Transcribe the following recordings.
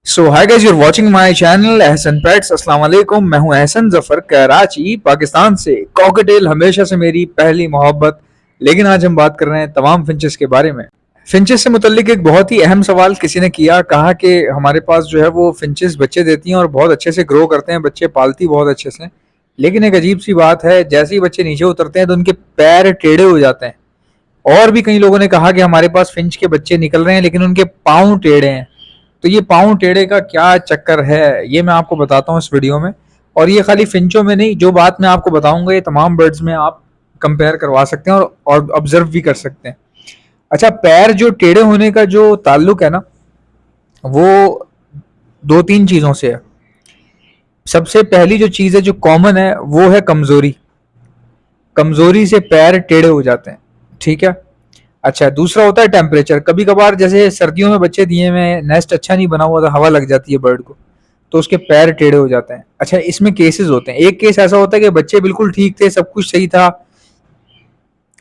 So hi guys, you are watching my channel Ehsan pets. अस्सलाम वालेकुम। मैं हूं एहसन जफर, कराची पाकिस्तान से। कॉकटेल हमेशा से मेरी पहली मोहब्बत। लेकिन आज हम बात कर रहे हैं तमाम फिंचेस के बारे में। फिंचेस से मुतल्लिक एक बहुत ही अहम सवाल किसी ने किया। कहा कि हमारे पास जो है वो फिंचेस बच्चे देती हैं और बहुत अच्छे से ग्रो करते हैं, बच्चे पालती बहुत अच्छे से। लेकिन एक अजीब सी बात है, जैसे ही बच्चे नीचे उतरते हैं तो उनके पैर टेढ़े हो जाते हैं। और भी कई लोगों ने कहा कि हमारे पास फिंच के बच्चे निकल रहे हैं लेकिन उनके पाँव टेढ़े हैं। तो ये पाँव टेढ़े का क्या चक्कर है, ये मैं आपको बताता हूँ इस वीडियो में। और ये खाली फिंचों में नहीं, जो बात मैं आपको बताऊंगा ये तमाम बर्ड्स में आप कंपेयर करवा सकते हैं और ऑब्जर्व भी कर सकते हैं। अच्छा, पैर जो टेढ़े होने का जो ताल्लुक है ना, वो दो तीन चीज़ों से है। सबसे पहली जो चीज़ है, जो कॉमन है, वो है कमज़ोरी। कमज़ोरी से पैर टेढ़े हो जाते हैं। ठीक है। अच्छा, दूसरा होता है टेम्परेचर। कभी कभार जैसे सर्दियों में बच्चे दिए में नेस्ट अच्छा नहीं बना हुआ था, हवा लग जाती है बर्ड को, तो उसके पैर टेढ़े हो जाते हैं। अच्छा, इसमें केसेस होते हैं। एक केस ऐसा होता है कि बच्चे बिल्कुल ठीक थे, सब कुछ सही था,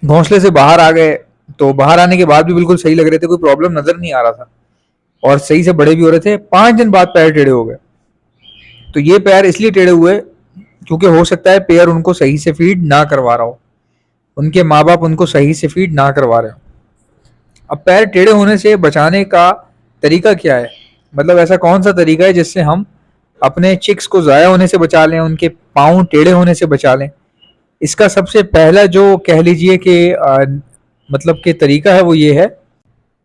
घोंसले से बाहर आ गए, तो बाहर आने के बाद भी बिल्कुल सही लग रहे थे, कोई प्रॉब्लम नजर नहीं आ रहा था और सही से बड़े भी हो रहे थे। 5 दिन बाद पैर टेढ़े हो गए। तो ये पैर इसलिए टेढ़े हुए क्योंकि हो सकता है पेयर उनको सही से फीड ना करवा रहा हो, उनके माँ बाप उनको सही से फीड ना करवा रहे हो। अब पैर टेढ़े होने से बचाने का तरीका क्या है, मतलब ऐसा कौन सा तरीका है जिससे हम अपने चिक्स को ज़ाया होने से बचा लें, उनके पाँव टेढ़े होने से बचा लें। इसका सबसे पहला जो कह लीजिए कि मतलब कि तरीका है वो ये है,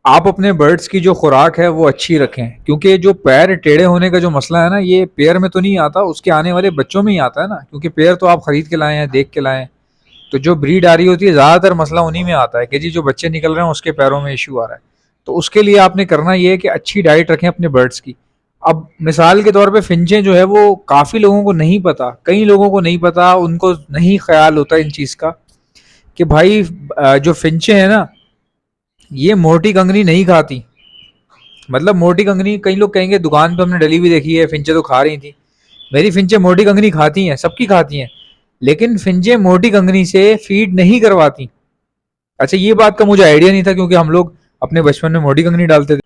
आप अपने बर्ड्स की जो खुराक है वो अच्छी रखें। क्योंकि जो पैर टेढ़े होने का जो मसला है ना, ये पेयर में तो नहीं आता, उसके आने वाले बच्चों में ही आता है ना। क्योंकि पेयर तो आप खरीद के लाए हैं, देख के लाए हैं, तो जो ब्रीड आ रही होती है ज़्यादातर मसला उन्हीं में आता है कि जी जो बच्चे निकल रहे हैं उसके पैरों में इशू आ रहा है। तो उसके लिए आपने करना ये है कि अच्छी डाइट रखें अपने बर्ड्स की। अब मिसाल के तौर पे फिंचें जो है वो काफ़ी लोगों को नहीं पता, कई लोगों को नहीं पता, उनको नहीं ख्याल होता इन चीज़ का कि भाई जो फिंचें हैं ना, ये मोटी कंगनी नहीं खाती। मतलब मोटी कंगनी, कई लोग कहेंगे दुकान पे हमने डली हुई देखी है, फिंचें तो खा रही थी। मेरी फिंचें मोटी कंगनी खाती हैं, सबकी खाती हैं, लेकिन फिंचें मोटी कंगनी से फीड नहीं करवाती। अच्छा, ये बात का मुझे आइडिया नहीं था क्योंकि हम लोग अपने बचपन में मोटी कंगनी डालते थे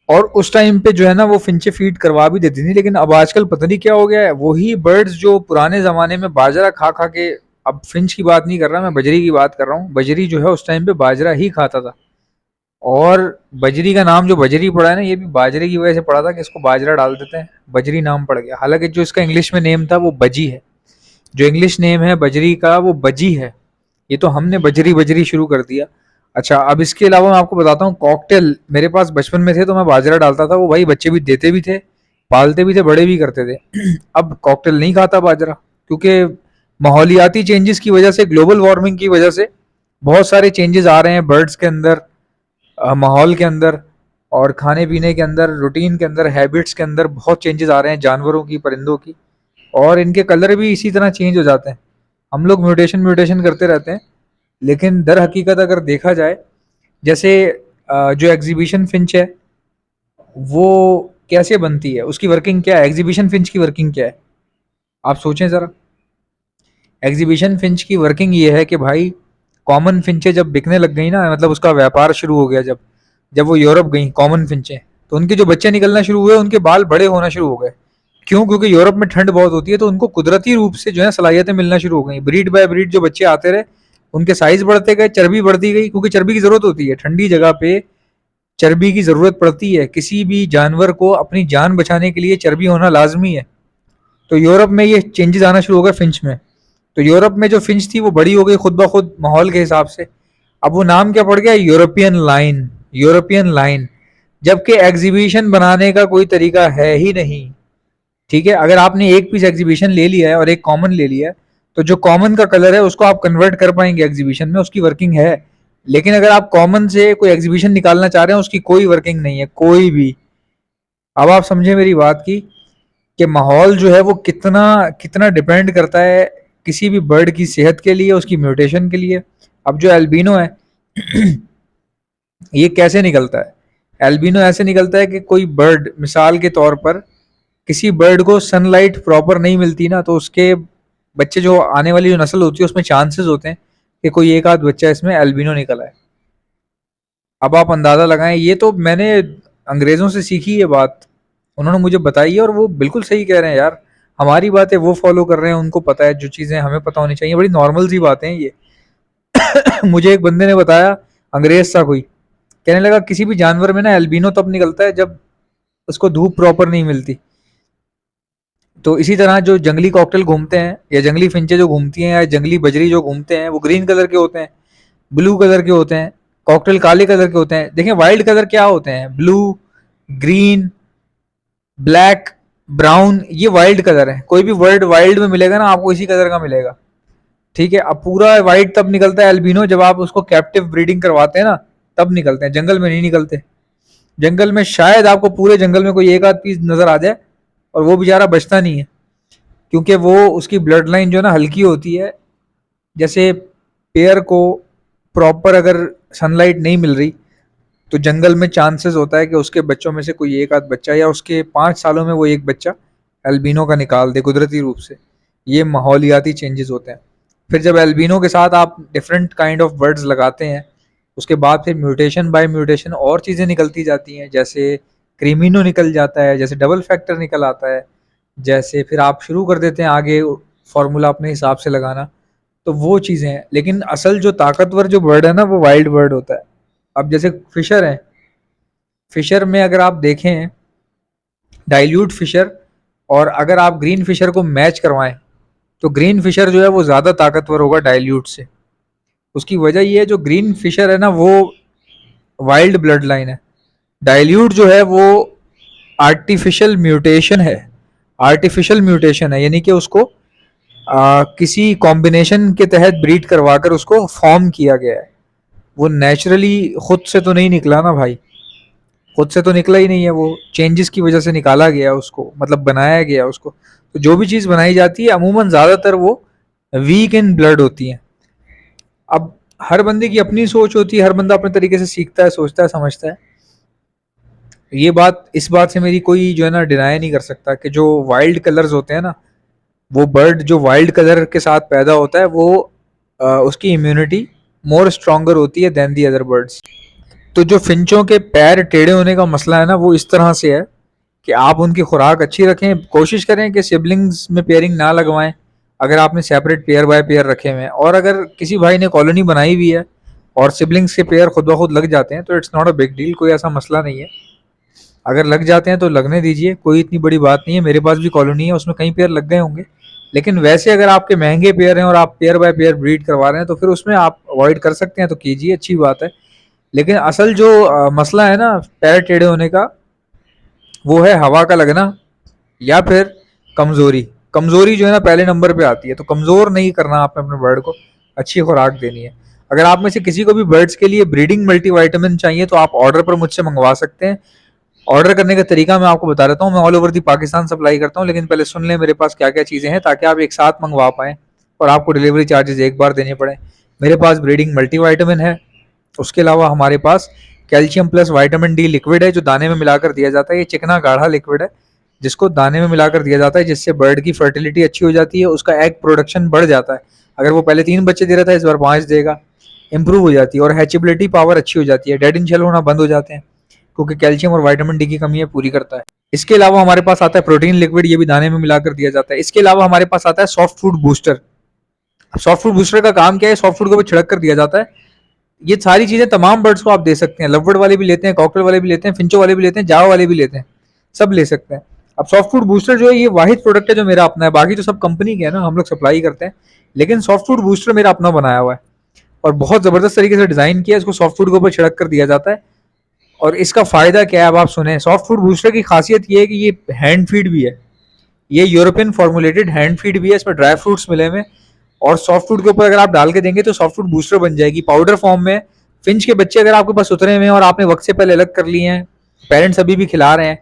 और उस टाइम पे जो है ना वो फिंचे फीड करवा भी देती थी। लेकिन अब आजकल पता नहीं क्या हो गया है, वही बर्ड्स जो पुराने ज़माने में बाजरा खा खा के, अब फिंच की बात नहीं कर रहा मैं, बजरी की बात कर रहा हूँ। बजरी जो है उस टाइम पे बाजरा ही खाता था। और बजरी का नाम जो बजरी पड़ा है ना, ये भी बाजरे की वजह से पड़ा था कि इसको बाजरा डाल देते हैं, बजरी नाम पड़ गया। हालांकि जो इसका इंग्लिश में नेम था वो बजी है, जो इंग्लिश नेम है बजरी का वो बजी है। ये तो हमने बजरी बजरी शुरू कर दिया। अच्छा, अब इसके अलावा मैं आपको बताता हूँ, कॉकटेल मेरे पास बचपन में थे तो मैं बाजरा डालता था, वो भाई बच्चे भी देते भी थे, पालते भी थे, बड़े भी करते थे। अब कॉकटेल नहीं खाता बाजरा क्योंकि माहौलियाती चेंजेस की वजह से, ग्लोबल वार्मिंग की वजह से बहुत सारे चेंजेस आ रहे हैं बर्ड्स के अंदर, माहौल के अंदर और खाने पीने के अंदर, रूटीन के अंदर, हैबिट्स के अंदर बहुत चेंजेस आ रहे हैं जानवरों की, परिंदों की। और इनके कलर भी इसी तरह चेंज हो जाते हैं। हम लोग म्यूटेशन म्यूटेशन करते रहते हैं, लेकिन दर हकीकत अगर देखा जाए, जैसे जो एग्जीबिशन फिंच है वो कैसे बनती है, उसकी वर्किंग क्या है, एग्जीबिशन फिंच की वर्किंग क्या है, आप सोचें ज़रा। एग्जीबिशन फिंच की वर्किंग ये है कि भाई कॉमन फिंचें जब बिकने लग गई ना, मतलब उसका व्यापार शुरू हो गया, जब जब वो यूरोप गई कॉमन फिंचें, तो उनके जो बच्चे निकलना शुरू हुए, उनके बाल बड़े होना शुरू हो गए। क्यों? क्योंकि यूरोप में ठंड बहुत होती है, तो उनको कुदरती रूप से जो है सलाहियतें मिलना शुरू हो गई। ब्रीड बाय ब्रीड जो बच्चे आते रहे, उनके साइज बढ़ते गए, चर्बी बढ़ती गई, क्योंकि चर्बी की जरूरत होती है ठंडी जगह पे, चर्बी की जरूरत पड़ती है। किसी भी जानवर को अपनी जान बचाने के लिए चर्बी होना लाजमी है। तो यूरोप में ये चेंजेस आना शुरू हो गए फिंच में। तो यूरोप में जो फिंच थी वो बड़ी हो गई खुद ब खुद माहौल के हिसाब से। अब वो नाम क्या पड़ गया? European line. European line. जबकि एग्जीबिशन बनाने का कोई तरीका है ही नहीं। ठीक है, अगर आपने एक पीस एग्जीबिशन ले लिया है और एक कॉमन ले लिया है, तो जो कॉमन का कलर है उसको आप कन्वर्ट कर पाएंगे एग्जीबिशन में, उसकी वर्किंग है। लेकिन अगर आप कॉमन से कोई एग्जीबिशन निकालना चाह रहे हैं, उसकी कोई वर्किंग नहीं है, कोई भी। अब आप समझे मेरी बात की कि माहौल जो है वो कितना कितना डिपेंड करता है किसी भी बर्ड की सेहत के लिए, उसकी म्यूटेशन के लिए। अब जो एल्बिनो है ये कैसे निकलता है? एल्बिनो ऐसे निकलता है कि कोई बर्ड, मिसाल के तौर पर किसी बर्ड को सनलाइट प्रॉपर नहीं मिलती ना, तो उसके बच्चे, जो आने वाली जो नस्ल होती है उसमें चांसेस होते हैं कि कोई एक आध बच्चा इसमें एल्बिनो निकला है। अब आप अंदाज़ा लगाएं, ये तो मैंने अंग्रेज़ों से सीखी ये बात। उन्होंने मुझे बताई है और वो बिल्कुल सही कह रहे हैं यार। हमारी बातें वो फॉलो कर रहे हैं, उनको पता है जो चीज़ें हमें पता होनी चाहिए, बड़ी नॉर्मल सी बातें हैं ये। मुझे एक बंदे ने बताया, अंग्रेज था कोई, कहने लगा किसी भी जानवर में ना एल्बिनो तब निकलता है जब उसको धूप प्रॉपर नहीं मिलती। तो इसी तरह जो जंगली कॉकटेल घूमते हैं या जंगली फिंचे जो घूमती हैं या जंगली बजरी जो घूमते हैं वो ग्रीन कलर के होते हैं, ब्लू कलर के होते हैं। कॉकटेल काले कलर के होते हैं। देखें वाइल्ड कलर क्या होते हैं, ब्लू, ग्रीन, ब्लैक, ब्राउन, ये वाइल्ड कलर है। कोई भी वर्ड वाइल्ड में मिलेगा ना आपको इसी कलर का मिलेगा। ठीक है, अब पूरा वाइट तब निकलता है एल्बिनो जब आप उसको कैप्टिव ब्रीडिंग करवाते हैं ना, तब निकलते हैं, जंगल में नहीं निकलते। जंगल में शायद आपको पूरे जंगल में कोई एक आध पीस नजर आ जाए और वो बेचारा बचता नहीं है, क्योंकि वो उसकी ब्लड लाइन जो है ना हल्की होती है। जैसे पेयर को प्रॉपर अगर सनलाइट नहीं मिल रही तो जंगल में चांसेस होता है कि उसके बच्चों में से कोई एक आध बच्चा या उसके 5 सालों में वो एक बच्चा एल्बिनो का निकाल दे कुदरती रूप से। ये माहौलियाती चेंजेस होते हैं। फिर जब एल्बिनो के साथ आप डिफरेंट काइंड ऑफ बर्ड्स लगाते हैं, उसके बाद फिर म्यूटेशन बाय म्यूटेशन और चीज़ें निकलती जाती हैं, जैसे क्रीमिनो निकल जाता है, जैसे डबल फैक्टर निकल आता है, जैसे फिर आप शुरू कर देते हैं आगे फार्मूला अपने हिसाब से लगाना। तो वो चीज़ें हैं, लेकिन असल जो ताकतवर जो बर्ड है ना वो वाइल्ड बर्ड होता है। अब जैसे फिशर है, फिशर में अगर आप देखें डाइल्यूट फिशर और अगर आप ग्रीन फिशर को मैच करवाएं तो ग्रीन फिशर जो है वो ज़्यादा ताकतवर होगा डाइल्यूट से। उसकी वजह ये है, जो ग्रीन फिशर है ना वो वाइल्ड ब्लड लाइन है। डाइल्यूट जो है वो आर्टिफिशियल म्यूटेशन है। आर्टिफिशियल म्यूटेशन है यानी कि उसको किसी कॉम्बिनेशन के तहत ब्रीड करवाकर उसको फॉर्म किया गया है। वो नेचुरली खुद से तो नहीं निकला ना भाई, खुद से तो निकला ही नहीं है, वो चेंजेस की वजह से निकाला गया उसको, मतलब बनाया गया उसको। तो जो भी चीज़ बनाई जाती है अमूमन ज़्यादातर वो वीक इन ब्लड होती है। अब हर बंदे की अपनी सोच होती है, हर बंदा अपने तरीके से सीखता है, सोचता है, समझता है। ये बात, इस बात से मेरी कोई जो है ना डिनाई नहीं कर सकता कि जो वाइल्ड कलर्स होते हैं ना, वो बर्ड जो वाइल्ड कलर के साथ पैदा होता है वो उसकी इम्यूनिटी मोर स्ट्रॉन्गर होती है देन दी अदर बर्ड्स। तो जो फिंचों के पैर टेढ़े होने का मसला है ना वो इस तरह से है कि आप उनकी खुराक अच्छी रखें, कोशिश करें कि सिबलिंग्स में पेयरिंग ना लगवाएं अगर आपने सेपरेट पेयर बाय पेयर रखे हुए हैं। और अगर किसी भाई ने कॉलोनी बनाई हुई है और सिबलिंग्स के पेयर खुद ब खुद लग जाते हैं तो it's not a big deal, कोई ऐसा मसला नहीं है। अगर लग जाते हैं तो लगने दीजिए, कोई इतनी बड़ी बात नहीं है। मेरे पास भी कॉलोनी है, उसमें कई पेयर लग गए होंगे। लेकिन वैसे अगर आपके महंगे पेयर हैं और आप पेयर बाय पेयर ब्रीड करवा रहे हैं तो फिर उसमें आप अवॉइड कर सकते हैं तो कीजिए, अच्छी बात है। लेकिन असल जो मसला है ना पैर टेढ़े होने का, वो है हवा का लगना या फिर कमजोरी। कमजोरी जो है ना पहले नंबर पे आती है, तो कमजोर नहीं करना आपने अपने बर्ड को, अच्छी खुराक देनी है। अगर आप में से किसी को भी बर्ड्स के लिए ब्रीडिंग मल्टीविटामिन चाहिए तो आप ऑर्डर पर मुझसे मंगवा सकते हैं। ऑर्डर करने का तरीका मैं आपको बता देता हूँ। मैं all over the Pakistan supply करता हूँ, लेकिन पहले सुन लें मेरे पास क्या क्या चीज़ें हैं ताकि आप एक साथ मंगवा पाएँ और आपको डिलीवरी चार्जेस एक बार देने पड़े। मेरे पास ब्रीडिंग मल्टीविटामिन है, उसके अलावा हमारे पास calcium plus vitamin D liquid है जो दाने में मिलाकर दिया जाता है। ये चिकना गाढ़ा लिक्विड है जिसको दाने में मिलाकर दिया जाता है, जिससे बर्ड की फर्टिलिटी अच्छी हो जाती है, उसका एग प्रोडक्शन बढ़ जाता है। अगर वो पहले 3 बच्चे दे रहा था इस बार 5 देगा, इंप्रूव हो जाती है और हैचेबिलिटी पावर अच्छी हो जाती है। डेड इन शेल होना बंद हो जाते हैं क्योंकि कैल्शियम और विटामिन डी की कमी है पूरी करता है। इसके अलावा हमारे पास आता है प्रोटीन लिक्विड, ये भी दाने में मिलाकर दिया जाता है। इसके अलावा हमारे पास आता है soft food booster. Soft food booster का काम क्या है, सॉफ्ट फूड को भी छिड़क कर दिया जाता है। ये सारी चीजें तमाम बर्ड्स को आप दे सकते हैं, लवबर्ड वाले भी लेते हैं, कॉकटेल वाले भी लेते हैं, फिंचो वाले भी लेते हैं, जावा वाले भी लेते हैं, सब ले सकते हैं। अब सॉफ्ट फूड बूस्टर जो है ये वाहिद प्रोडक्ट है जो मेरा अपना है, बाकी तो सब कंपनी के है ना, हम लोग सप्लाई करते हैं। लेकिन सॉफ्ट फूड बूस्टर मेरा अपना बनाया हुआ है और बहुत जबरदस्त तरीके से डिजाइन किया है। इसको सॉफ्ट फूड के ऊपर छिड़क कर दिया जाता है और इसका फायदा क्या है अब आप सुने। सॉफ्ट फूड बूस्टर की खासियत ये है कि ये हैंड फीड भी है, ये यूरोपियन फॉर्मुलेटेड हैंड फीड भी है, इसमें ड्राई फ्रूट्स मिले हुए और सॉफ्ट फूड के ऊपर अगर आप डाल के देंगे तो सॉफ्ट फूड बूस्टर बन जाएगी पाउडर फॉर्म में। फिंच के बच्चे अगर आपके पास उतरे हुए हैं और आपने वक्त से पहले अलग कर लिए हैं, पेरेंट्स अभी भी खिला रहे हैं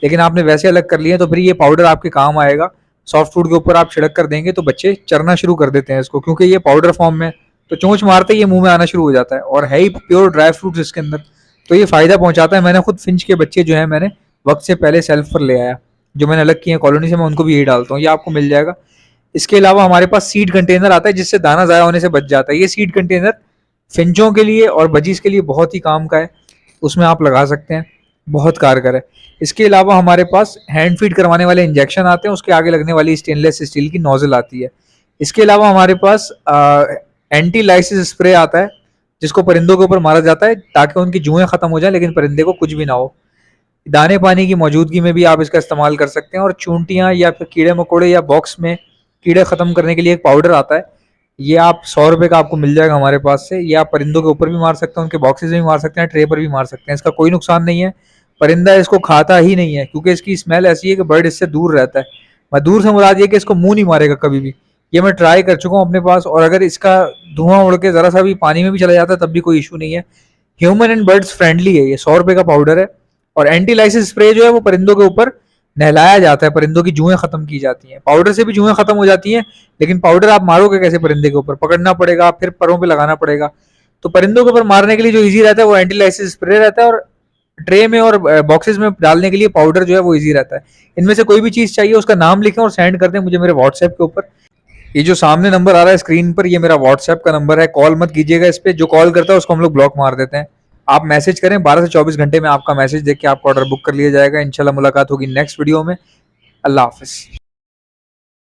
लेकिन आपने वैसे अलग कर लिए हैं, तो फिर ये पाउडर आपके काम आएगा। सॉफ्ट फूड के ऊपर आप छिड़क कर देंगे तो बच्चे चरना शुरू कर देते हैं इसको, क्योंकि ये पाउडर फॉर्म में, तो चोंच मारते ही ये मुंह में आना शुरू हो जाता है और है ही प्योर ड्राई फ्रूट्स इसके अंदर, तो ये फायदा पहुंचाता है। मैंने खुद फिंच के बच्चे जो है मैंने वक्त से पहले सेल्फ पर ले आया, जो मैंने अलग किए हैं कॉलोनी से, मैं उनको भी यही डालता हूँ, ये आपको मिल जाएगा। इसके अलावा हमारे पास सीड कंटेनर आता है जिससे दाना ज़ाया होने से बच जाता है। ये सीड कंटेनर फिंचों के लिए और बजीज के लिए बहुत ही काम का है, उसमें आप लगा सकते हैं। बहुत कारगर है। इसके अलावा हमारे पास हैंड फीड करवाने वाले इंजेक्शन आते हैं, उसके आगे लगने वाली स्टेनलेस स्टील की नोजल आती है। इसके अलावा हमारे पास एंटी लाइसिस स्प्रे आता है, जिसको परिंदों के ऊपर मारा जाता है ताकि उनकी जुएं खत्म हो जाए लेकिन परिंदे को कुछ भी ना हो। दाने पानी की मौजूदगी में भी आप इसका इस्तेमाल कर सकते हैं। और चूंटियां या फिर कीड़े मकोड़े या बॉक्स में कीड़े खत्म करने के लिए एक पाउडर आता है, ये आप 100 रुपए का आपको मिल जाएगा हमारे पास से। ये आप परिंदों के ऊपर भी मार सकते हैं, उनके बॉक्सेस में भी मार सकते हैं, ट्रे पर भी मार सकते हैं। इसका कोई नुकसान नहीं है, परिंदा इसको खाता ही नहीं है क्योंकि इसकी स्मेल ऐसी है कि बर्ड इससे दूर रहता है। मैं दूर से मुराद ये कि इसको मुंह नहीं मारेगा कभी भी। ये मैं ट्राई कर चुका हूँ अपने पास, और अगर इसका धुआं उड़ के जरा सा भी पानी में भी चला जाता है तब भी कोई इशू नहीं है। ह्यूमन एंड बर्ड्स फ्रेंडली है ये, 100 रुपए का पाउडर है। और एंटी लाइसिस स्प्रे जो है वो परिंदों के ऊपर नहलाया जाता है, परिंदों की जुएं खत्म की जाती हैं। पाउडर से भी जुएं खत्म हो जाती हैं, लेकिन पाउडर आप मारोगे कैसे परिंदे के ऊपर, पकड़ना पड़ेगा, फिर परों पे लगाना पड़ेगा। तो परिंदों के ऊपर मारने के लिए जो इजी रहता है वो एंटी लाइसिस स्प्रे रहता है, और ट्रे में और बॉक्सेस में डालने के लिए पाउडर जो है वो इजी रहता है। इनमें से कोई भी चीज चाहिए उसका नाम लिखें और सेंड कर दें मुझे मेरे व्हाट्सएप के ऊपर। ये जो सामने नंबर आ रहा है स्क्रीन पर, ये मेरा व्हाट्सएप का नंबर है। कॉल मत कीजिएगा इस पे, जो कॉल करता है उसको हम लोग ब्लॉक मार देते हैं। आप मैसेज करें, 12 से 24 घंटे में आपका मैसेज देख के आपका ऑर्डर बुक कर लिया जाएगा। इंशाल्लाह मुलाकात होगी नेक्स्ट वीडियो में। अल्लाह हाफिज।